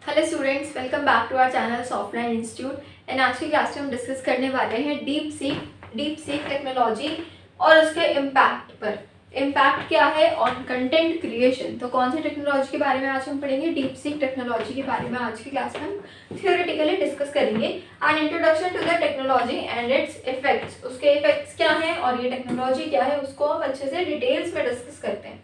Hello students, welcome back to our channel Softline institute. And आज की class में हम डिस्कस करने वाले हैं डीप सीक टेक्नोलॉजी और उसके इम्पैक्ट पर। इम्पैक्ट क्या है ऑन कंटेंट क्रिएशन। तो कौन सी टेक्नोलॉजी के बारे में आज हम पढ़ेंगे? डीप सीक टेक्नोलॉजी के बारे में आज की क्लास में हम थियोरेटिकली डिस्कस करेंगे। An introduction to the technology and its effects. उसके इफेक्ट्स क्या हैं और ये टेक्नोलॉजी क्या है, उसको हम अच्छे से डिटेल्स में डिस्कस करते हैं।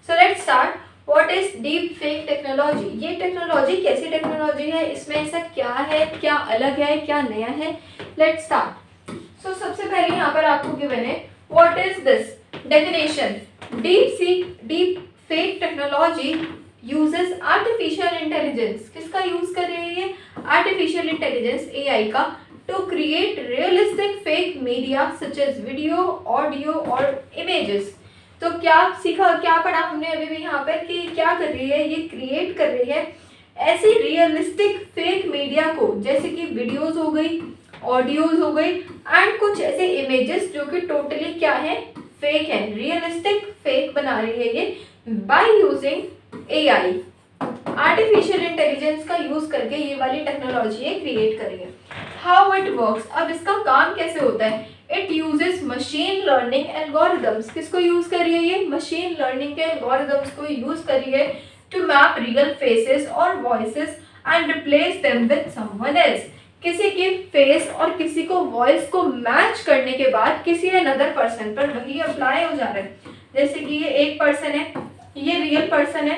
So let's start. What is deep fake technology? ये टेक्नोलॉजी कैसी टेक्नोलॉजी है, इसमें ऐसा क्या है, क्या अलग है, क्या नया है? Let's start. सो सबसे पहले यहाँ पर आपको गिवन है what is this definition. Deep fake technology uses artificial intelligence. किसका यूज कर रही है ये? आर्टिफिशियल इंटेलिजेंस, एआई का, to create realistic fake media such as video, audio और इमेजेस। तो क्या सीखा, क्या पढ़ा हमने अभी भी यहाँ पर कि क्या कर रही है, ये क्रिएट कर रही है ऐसी रियलिस्टिक फेक मीडिया को, जैसे कि वीडियोस हो गई, ऑडियोज हो गई एंड कुछ ऐसे इमेजेस जो कि टोटली क्या है, फेक है, रियलिस्टिक फेक बना रही है ये by using AI, artificial intelligence का यूज करके ये वाली टेक्नोलॉजी ये क्रिएट कर रही है। हाउ इट वर्क्स, अब इसका काम कैसे होता है? It uses machine learning algorithms. किसको यूज कर रही है ये? मशीन लर्निंग के एल्गोरिदम्स को यूज कर रही है टू मैप रियल फेसेस और voices and replace them with someone else. किसी की फेस और किसी को वॉइस को मैच करने के बाद किसी अनदर पर्सन पर वही अप्लाई हो जा रहा है। जैसे कि ये एक पर्सन है, ये रियल पर्सन है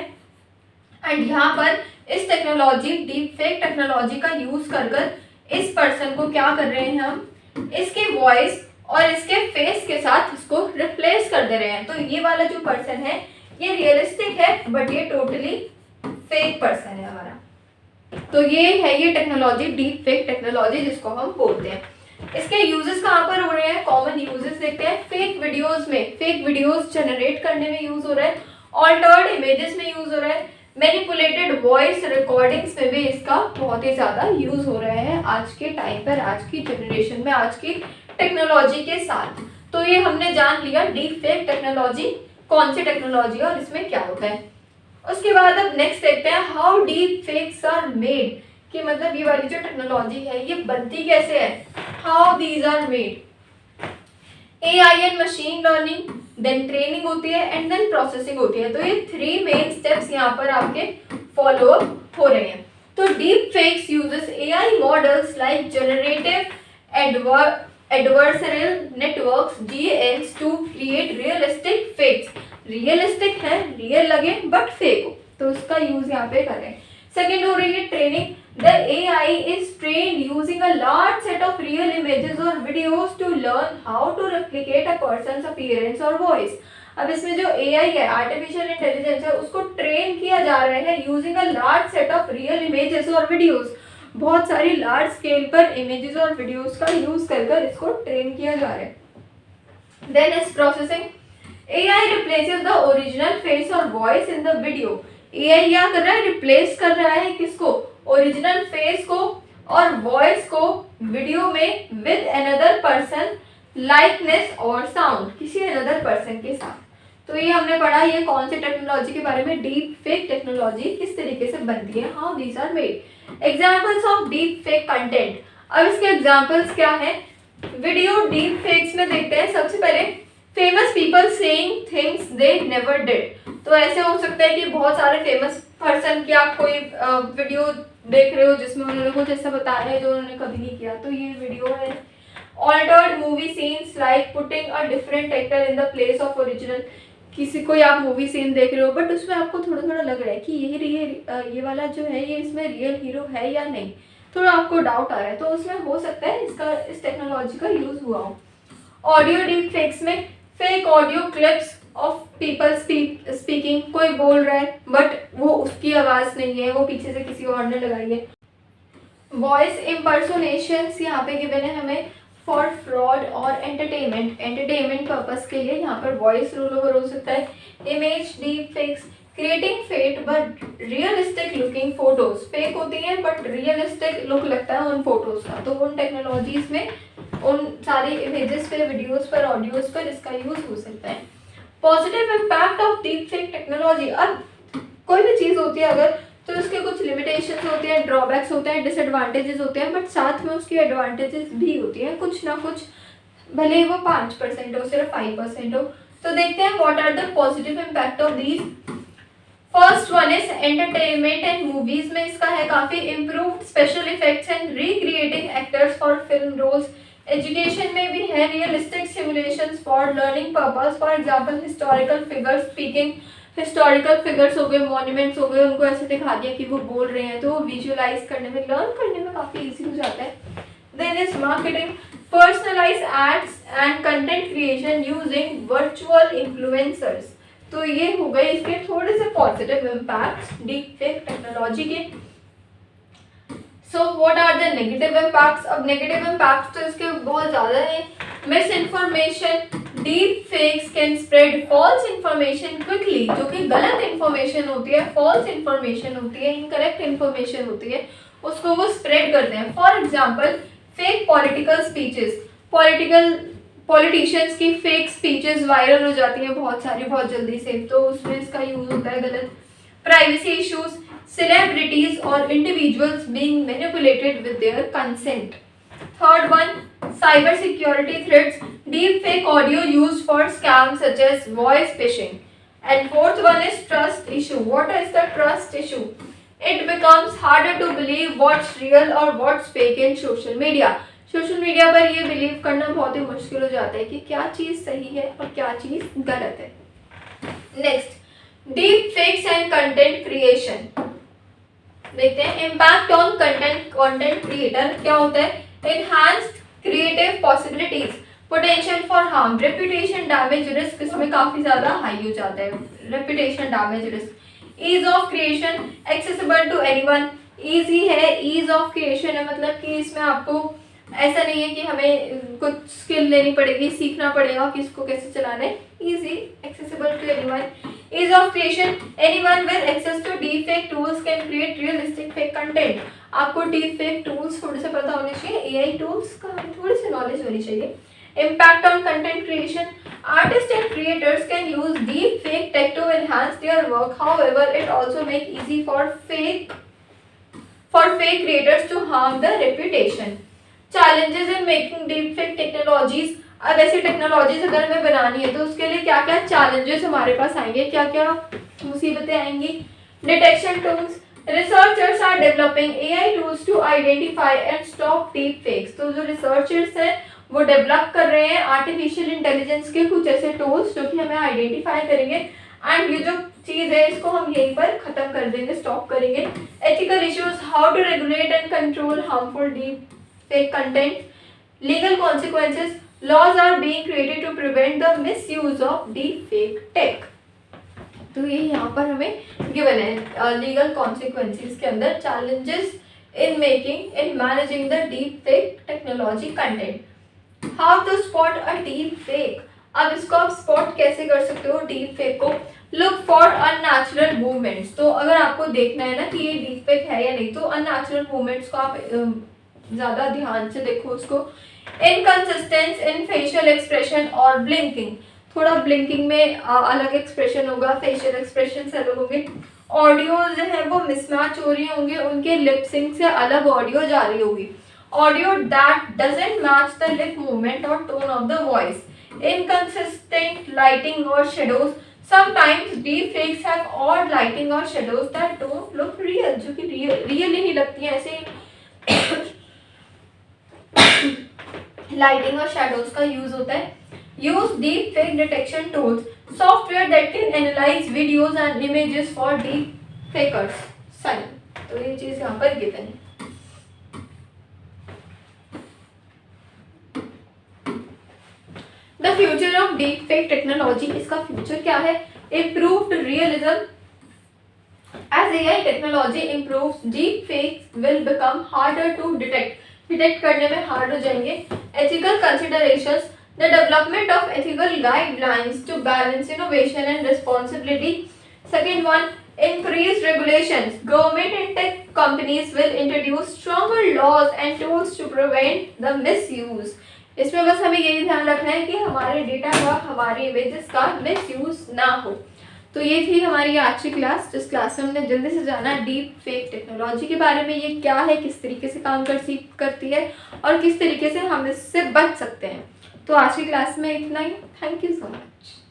एंड यहाँ पर इस टेक्नोलॉजी, डीप फेक टेक्नोलॉजी का यूज कर इस पर्सन को क्या कर रहे हैं हम, इसके वॉइस और इसके फेस के साथ इसको रिप्लेस कर दे रहे हैं। तो ये वाला जो पर्सन है ये रियलिस्टिक है बट ये टोटली फेक पर्सन है हमारा। तो ये है ये टेक्नोलॉजी, डीप फेक टेक्नोलॉजी जिसको हम बोलते हैं। इसके यूजेस कहाँ पर हो रहे हैं? कॉमन यूजेस देखते हैं। फेक वीडियोस में, फेक वीडियोस जनरेट करने में यूज हो रहा है, ऑल्टर्ड इमेजेस में यूज हो रहा है, मैनिपुलेटेड वॉइस रिकॉर्डिंग्स में भी इसका बहुत ही ज़्यादा यूज हो रहा है आज के टाइम पर, आज की जनरेशन में, आज की टेक्नोलॉजी के साथ। तो ये हमने जान लिया डीप फेक टेक्नोलॉजी कौन सी टेक्नोलॉजी है और इसमें क्या होता है। उसके बाद अब नेक्स्ट देखते हैं how deep fakes are made, कि मतलब ये वाली जो टेक्नोलॉजी है ये बनती कैसे है, how these are made. AI and machine learning, then training होती है एंड देन प्रोसेसिंग होती है। तो ये 3 मेन स्टेप्स यहाँ पर आपके फॉलो अप हो रहे हैं। तो deep fakes uses AI models like generative adversarial networks GANs to create realistic fakes. Realistic है, रियल लगे बट फेक हो, तो उसका यूज यहाँ पे करें। सेकेंड हो रही है training. The AI is trained using a large set of real images or videos to learn how to replicate a person's appearance or voice. अब इसमें जो AI है, आर्टिफिशियल इंटेलिजेंस है, उसको ट्रेन किया जा रहा है using a large set of real images और वीडियोस। बहुत सारी लार्ज स्केल पर इमेजेस और वीडियोस का यूज कर इसको ट्रेन किया जा रहा है। Then is processing. AI replaces the original face or voice in the video. AI क्या कर रहा है? रिप्लेस कर रहा है किसको? ओरिजिनल फेस को और वॉइस को वीडियो में विद अनदर पर्सन लाइकनेस और साउंड, किसी अनदर पर्सन के साथ। तो ये हमने पढ़ा ये कौन सी टेक्नोलॉजी के बारे में, डीप फेक टेक्नोलॉजी किस तरीके से बनती है, how these are made. Examples of deep fake content. अब इसके एग्जांपल्स क्या है वीडियो डीप फेक्स में? देखते हैं सबसे पहले famous people saying things they never did. तो ऐसे हो सकता है कि बहुत सारे फेमस पर्सन की आप कोई वीडियो देख रहे हो जिसमें उन्होंने कुछ ऐसा बताया है जो उन्होंने कभी नहीं किया, तो ये वीडियो है। Altered movie scenes like putting a different actor in the place of original. किसी कोई आप मूवी सीन देख रहे हो बट उसमें आपको थोड़ा थोड़ा लग रहा है कि ये वाला जो है ये इसमें रियल हीरो है या नहीं, थोड़ा आपको डाउट आ रहा है, तो उसमें हो सकता है इसका, इस टेक्नोलॉजी का यूज हुआ हो। ऑडियो डीप फेक्स में fake audio clips of people speaking, कोई बोल रहा है बट वो उसकी आवाज नहीं है, वो पीछे से किसी और ने लगाई है। वॉइस इम्पर्सोनेशंस यहाँ पे गिवन है हमें फॉर फ्रॉड और एंटरटेनमेंट पर्पस के लिए यहाँ पर वॉइस रोल ओवर हो सकता है। Image deep fakes, creating fake but realistic looking photos, fake होती हैं बट रियलिस्टिक लुक लगता है उन फोटोज का, तो उन टेक्नोलॉजीज में, उन सारी इमेजेस पे, वीडियोस पर, ऑडियोज पर इसका यूज हो सकता है। Positive impact of deep fake technology. अब कोई भी चीज़ होती है अगर तो उसके कुछ लिमिटेशंस होते हैं, ड्रॉबैक्स होते हैं, डिसएडवांटेजेस होते हैं, बट साथ में उसकी एडवांटेजेस भी होती हैं कुछ ना कुछ, भले ही वो 5% हो, सिर्फ 5% हो। तो देखते हैं what are the positive impact of these. First one is entertainment and movies में इसका है काफी improved special effects and recreating actors for film roles. Education में भी है realistic simulations for learning purpose, for example historical figures speaking, historical figures हो गए, monuments हो गए, उनको ऐसे दिखा दिया कि वो बोल रहे हैं, तो वो विजुअलाइज करने में, लर्न करने में काफी इजी हो जाता है। Then is marketing, personalise ads and content creation using virtual influencers. तो ये हो गए इसके थोड़े से positive impacts deep fake technology के। So what are the negative impacts? अब नेगेटिव इम्पैक्ट्स तो इसके बहुत ज़्यादा है। Misinformation, deep fakes can spread false information quickly, जो कि गलत इन्फॉर्मेशन होती है, फॉल्स इन्फॉर्मेशन होती है, इनकरेक्ट इन्फॉर्मेशन होती है, उसको वो स्प्रेड करते हैं। For example fake political speeches, politicians की फेक स्पीचेस वायरल हो जाती हैं बहुत सारी बहुत जल्दी से, तो उसमें इसका यूज होता है गलत। प्राइवेसी इश्यूज, सेलिब्रिटीज और individuals being manipulated with their consent. Third one, cyber security threats, deep fake audio used for scams such as voice phishing. And fourth one is trust issue. What is the trust issue? It becomes harder to believe what's real or what's fake in social media. Social media पर ये believe करना बहुत ही मुश्किल हो जाता है कि क्या चीज़ सही है और क्या चीज़ गलत है। Next, deep fakes and content creation. देखते हैं इम्पैक्ट ऑन कंटेंट क्रिएटर क्या होता है। Enhanced creative possibilities, potential for harm, reputation damage risk इसमें काफी ज्यादा हाई हो जाता है, reputation damage risk. Ease of creation, accessible to anyone, easy है, ईज ऑफ क्रिएशन है मतलब कि इसमें आपको ऐसा नहीं है कि हमें कुछ स्किल लेनी पड़ेगी, सीखना पड़ेगा कि इसको कैसे चलाना है, easy, accessible to anyone. Ease of creation, anyone with access to deep fake tools can create realistic fake content. आपको डीप फेक टूल्स थोड़े से पता होने चाहिए, एआई टूल्स का थोड़ी सी नॉलेज होनी चाहिए। Impact on content creation, artist and creators can use deep fake tech to enhance their work, however it also make easy for fake creators to harm the reputation. Challenges in making deep fake technologies, अब ऐसी technologies अगर हमें बनानी है तो उसके लिए क्या क्या चैलेंजेस हमारे पास आएंगे, क्या क्या मुसीबतें आएंगी। Detection tools, researchers are developing AI tools to identify and stop deep fakes. तो जो रिसर्चर्स हैं वो डेवलप कर रहे हैं आर्टिफिशियल इंटेलिजेंस के कुछ ऐसे टूल्स जो कि हमें आइडेंटिफाई करेंगे एंड ये जो चीज़ है इसको हम यहीं पर खत्म कर देंगे, स्टॉप करेंगे। Ethical issues, how to regulate and control harmful deep fake content. Legal consequences, laws are being created to prevent the misuse of deep fake tech. तो ये यहाँ पर हमें गिवन है लीगल कॉन्सिक्वेंसेज के अंदर, challenges in making in managing the deep fake technology content. How to spot a deep fake, अब इसको आप स्पॉट कैसे कर सकते हो डीप फेक को। लुक फॉर अननेचुरल मूवमेंट्स, तो अगर आपको देखना है ना कि ये डीप फेक है या नहीं, तो अननेचुरल मूवमेंट्स को आप ज़्यादा ध्यान से देखो उसको। इनकंसिस्टेंस इन फेशियल एक्सप्रेशन और ब्लिंकिंग, थोड़ा ब्लिंकिंग में अलग एक्सप्रेशन होगा, फेशियल एक्सप्रेशन से अलग होंगे। ऑडियो जो है वो मिसमैच हो रही होंगे, उनके लिप सिंक से अलग ऑडियो जा रही होगी। Audio that doesn't match the lip movement और tone of the voice. Inconsistent lighting और shadows, sometimes deep fakes have odd lighting और shadows that don't look real, जो कि रियल ही नहीं लगती हैं, ऐसे लाइटिंग और शैडोज का यूज होता है। Use deep fake detection tools, software that can analyse videos and images for deep fakers. सही, तो ये चीज यहाँ पर गिवन है। The future of deep fake technology, इसका फ्यूचर क्या है। Improved realism, as AI technology improves deep fakes will become harder to detect करने में हार्ड हो जाएंगे। Ethical considerations, the development of ethical guidelines to balance innovation and responsibility. Second one, increased regulations, government and tech companies will introduce stronger laws and tools to prevent the misuse. इसमें बस हमें यही ध्यान रखना है कि हमारे डेटा का, हमारी इमेजेस का मिसयूज ना हो। तो ये थी हमारी आज की क्लास, जिस क्लास में हमने जल्दी से जाना डीप फेक टेक्नोलॉजी के बारे में, ये क्या है, किस तरीके से काम करती है और किस तरीके से हम इससे बच सकते हैं। तो आज की क्लास में इतना ही। Thank you so much.